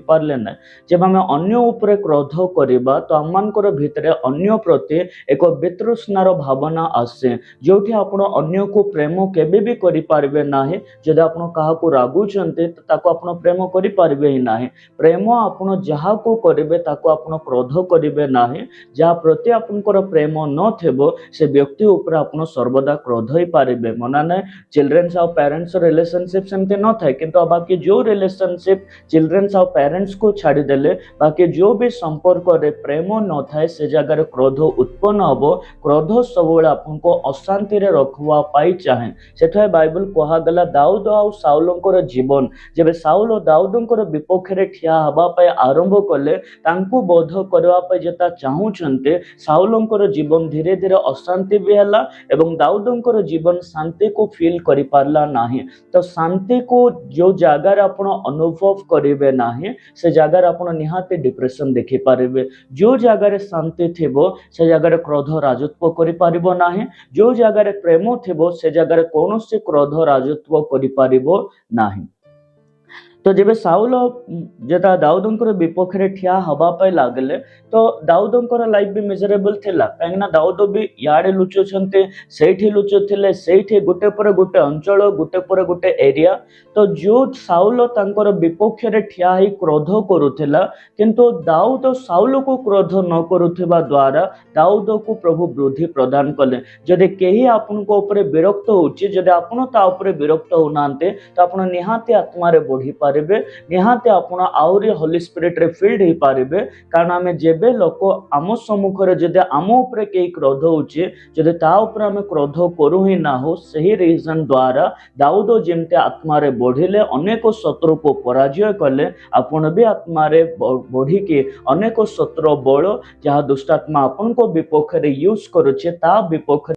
पारले ना जब आम अन्य उपरे क्रोध करवा तो आम भितर अन्य प्रति एक वितृष्णार भावना आसे जो आपण अन्य को प्रेम केबे भी करि पारबे नाही। जदि आपण काहाकू रागुचंते तो ताको आपण प्रेम करि पारबे ही नाही। प्रेम आपण जहा को करिवे ताको आपण क्रोध करिवे नाही। जहा प्रति आपनकर प्रेम न थेबो से व्यक्ति ऊपर आपण सर्वदा क्रोध ही पारिबे। मना नै चिल्ड्रन्स और पेरेंट्स रिलेशनशिप सेमते न थाए किंतु बाकी जो रिलेशनशिप चिल्ड्रन्स और पेरेंट्स को छाड़ी देले बाकी जो भी संपर्क रे प्रेम न थाए से जगह क्रोध उत्पन्न हबो। क्रोध सबुले आपनको अशांति रे रखवा पाई चाहे सेठा बाइबल कहा गला दाऊद और साउलंकर जीवन जेबे साउल और दाऊदंकर विपक्ष रे ठिया हबा पाई आरंभ कले तांकू बोध करवा पाई जेता चाहूचंते साउलंकर जीवन धीरे धीरे अशांति भी हला एवं दाऊदंकर जीवन शांति को फील करि पारला नाही। तो शांति को जो जगह आपण अनुभव करिवे नाही से जगह आपण निहाते डिप्रेशन देखि पारिबे। जो जगह शांति थेबो से जगह क्रोध राजत्व करि पारिबो नाही। जो जगह प्रेम थेबो से जगह कौनसी क्रोध राजत्व करि पारिबो नाही। तो जेबे साउल जेता दाऊदंकर विपक्ष रे ठिया हबा पाई लागले तो दाऊदंकर लाइफ भी मिजरेबल थिला काहेना दाऊद भी याडे लुचुछंते सेठी लुचुथिले सेठी गुटे पर गुटे अंचल गुटे पर गुटे एरिया। तो जो साउल तांकर विपक्ष रे ठिया ही क्रोध करुथिला किंतु दाऊद साउल को क्रोध न करुथिबा द्वारा दाऊद को प्रभु वृद्धि प्रदान कले। जदि केही आपनको ऊपर विरक्त होछि जदि आपण ता ऊपर विरक्त होनांते तो आपण निहाते आत्मा रे बढ़ी पारिबे निहाते आपण आउरी होली स्पिरिट रे फील्ड ही पारिबे। कारण आमे जेबे लोक आम सम्मुख रे जदि आम ऊपर केही क्रोध होछि जदि ता ऊपर आमे क्रोध करू ही ना हो सही रीजन द्वारा दाऊद जेमते आत्मा रे बढ़िले अनेक शत्रु को पराजय कले आपण भी आत्मा रे बढ़ी के अनेक शत्रु बल जहाँ दुष्टात्मा आपण को विपक्ष रे यूज करूछे ता विपक्ष